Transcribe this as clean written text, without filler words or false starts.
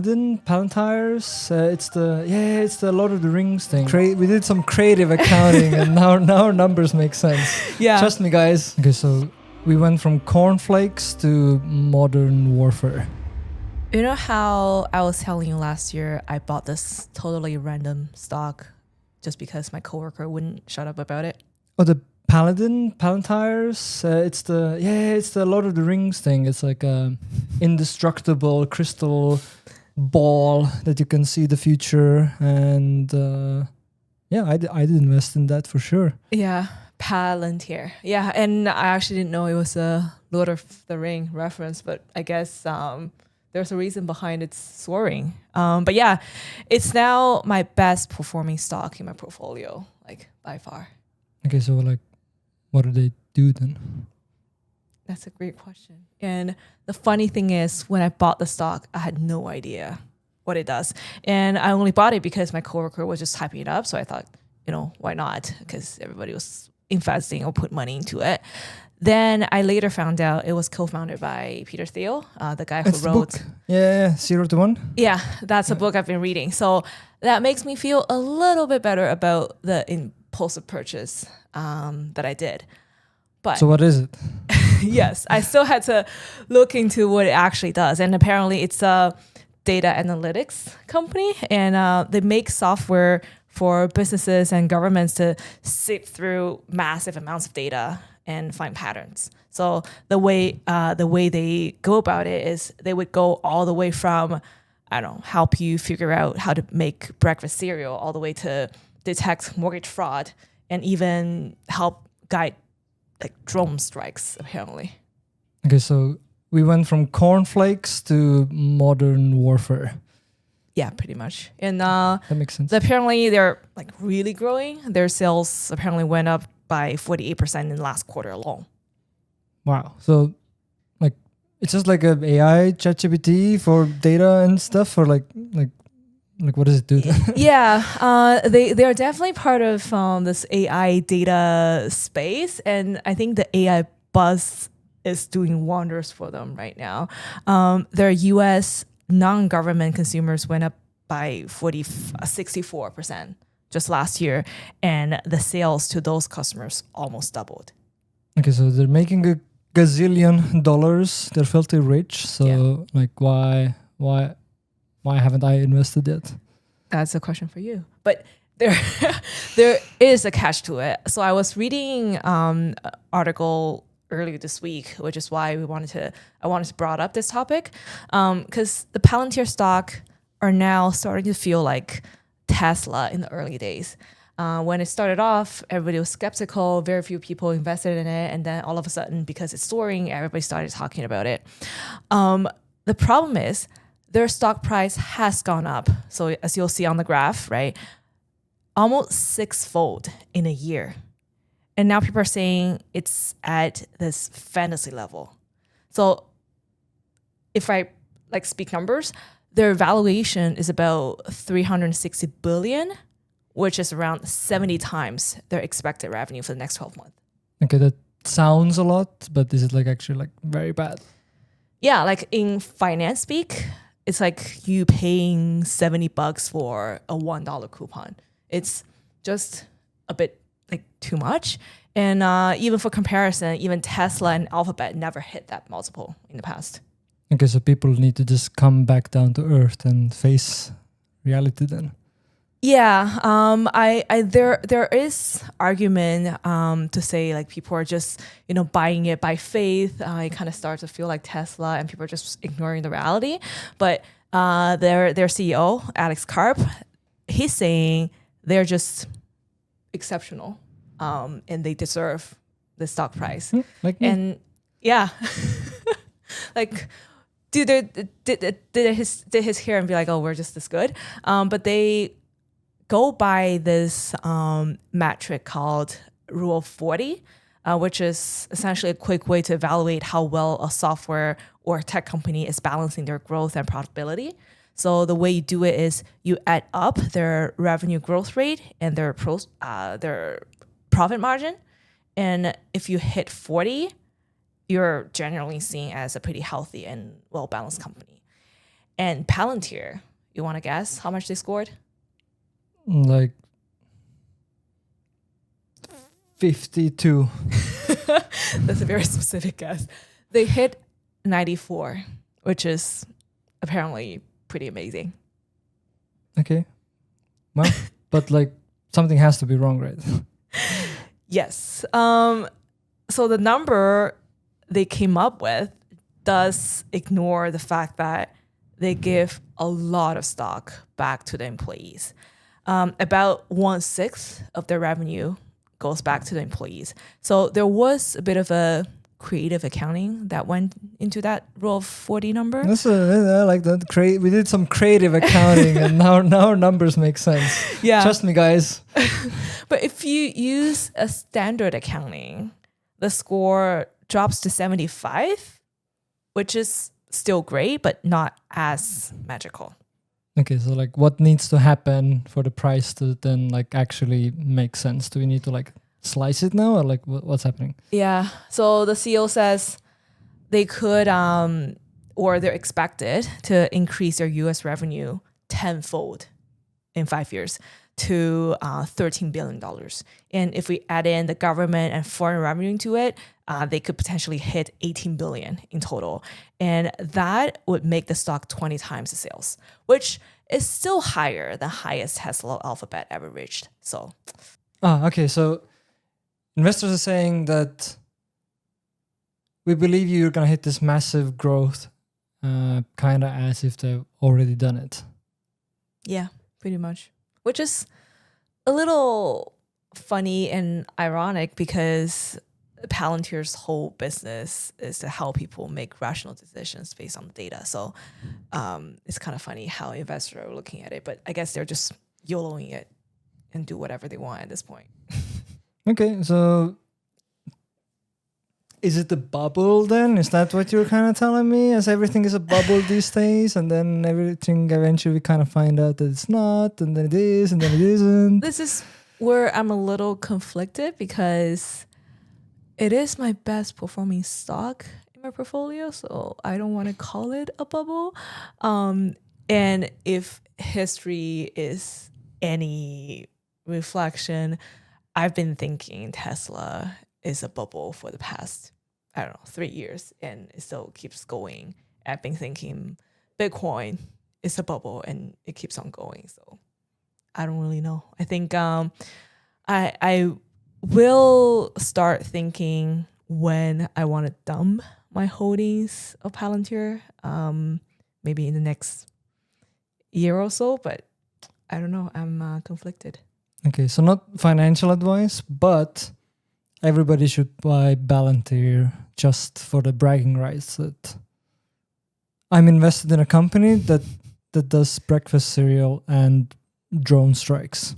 Palantires. It's the Lord of the Rings thing. We did some creative accounting, and now numbers make sense. Yeah. Trust me, guys. Okay, so we went from cornflakes to modern warfare. You know how I was telling you last year I bought this totally random stock just because my coworker wouldn't shut up about it? Oh, the Palantires. It's the Lord of the Rings thing. It's like a indestructible crystal ball that you can see the future, and I did invest in that for sure. Yeah, Palantir. Yeah, and I actually didn't know it was a Lord of the Ring reference, but I guess there's a reason behind its soaring. But yeah, it's now my best performing stock in my portfolio, like by far. Okay, so like, what do they do then? That's a great question. And the funny thing is, when I bought the stock, I had no idea what it does. And I only bought it because my coworker was just hyping it up. So I thought, why not? Because everybody was investing or put money into it. Then I later found out it was co-founded by Peter Thiel, the guy who wrote... The book. Yeah, 0 to 1. Yeah, that's a book I've been reading. So that makes me feel a little bit better about the impulsive purchase that I did. But so what is it? Yes, I still had to look into what it actually does. And apparently it's a data analytics company, and they make software for businesses and governments to sift through massive amounts of data and find patterns. So the way they go about it is they would go all the way from, help you figure out how to make breakfast cereal, all the way to detect mortgage fraud, and even help guide like drone strikes, apparently. Okay, so we went from cornflakes to modern warfare. Yeah, pretty much. And that makes sense. Apparently they're like really growing. Their sales apparently went up by 48% in the last quarter alone. Wow. So like it's just like a AI ChatGPT for data and stuff, or like what does it do then? Yeah, they are definitely part of this AI data space, and I think the AI buzz is doing wonders for them right now. Their US non-government consumers went up by 64% just last year, and the sales to those customers almost doubled. Okay, so they're making a gazillion dollars. They're filthy rich. So like, why haven't I invested yet? That's a question for you. But there is a catch to it. So I was reading an article earlier this week, which is why I wanted to brought up this topic, because the Palantir stock are now starting to feel like Tesla in the early days. When it started off, everybody was skeptical. Very few people invested in it, and then all of a sudden, because it's soaring, everybody started talking about it. The problem is their stock price has gone up. So as you'll see on the graph, right, almost 6-fold in a year. And now people are saying it's at this fantasy level. So if I speak numbers, their valuation is about 360 billion, which is around 70 times their expected revenue for the next 12 months. Okay, that sounds a lot, but is it actually very bad? Yeah, in finance speak, it's like you paying $70 for a $1 coupon. It's just a bit too much. And even for comparison, even Tesla and Alphabet never hit that multiple in the past. Okay, so people need to just come back down to earth and face reality then. Yeah, there is argument to say people are just buying it by faith. It kind of starts to feel like Tesla, and people are just ignoring the reality. But their CEO Alex Karp, he's saying they're just exceptional, and they deserve the stock price. Like me. And yeah, did his hair and be like, oh, we're just this good, but they go by this metric called Rule of 40, which is essentially a quick way to evaluate how well a software or tech company is balancing their growth and profitability. So the way you do it is you add up their revenue growth rate and their profit margin. And if you hit 40, you're generally seen as a pretty healthy and well-balanced company. And Palantir, you want to guess how much they scored? Like 52. That's a very specific guess. They hit 94, which is apparently pretty amazing. Okay. Well, but like something has to be wrong, right? Yes. So the number they came up with does ignore the fact that they give a lot of stock back to the employees. About 1/6 of their revenue goes back to the employees. So there was a bit of a creative accounting that went into that Rule of 40 number. I like that. We did some creative accounting, and now our numbers make sense. Yeah. Trust me, guys. But if you use a standard accounting, the score drops to 75, which is still great, but not as magical. Okay, so like what needs to happen for the price to then like actually make sense? Do we need to like slice it now, or like what's happening? Yeah. So the CEO says they could or they're expected to increase their US revenue tenfold in 5 years to $13 billion. And if we add in the government and foreign revenue into it, they could potentially hit 18 billion in total. And that would make the stock 20 times the sales, which is still higher than highest Tesla Alphabet ever reached. So, okay. So investors are saying that we believe you're going to hit this massive growth, kind of as if they've already done it. Yeah, pretty much. Which is a little funny and ironic because Palantir's whole business is to help people make rational decisions based on the data. So it's kind of funny how investors are looking at it, but I guess they're just YOLOing it and do whatever they want at this point. Okay, so is it the bubble then? Is that what you're kind of telling me? As everything is a bubble these days, and then everything eventually we kind of find out that it's not, and then it is, and then it isn't. This is where I'm a little conflicted because it is my best performing stock in my portfolio, so I don't want to call it a bubble. And if history is any reflection, I've been thinking Tesla is a bubble for the past, 3 years, and it still keeps going. I've been thinking Bitcoin is a bubble, and it keeps on going. So I don't really know. I think I will start thinking when I want to dump my holdings of Palantir, maybe in the next year or so, but I don't know. I'm conflicted. Okay, so not financial advice, but everybody should buy Palantir just for the bragging rights that I'm invested in a company that does breakfast cereal and drone strikes.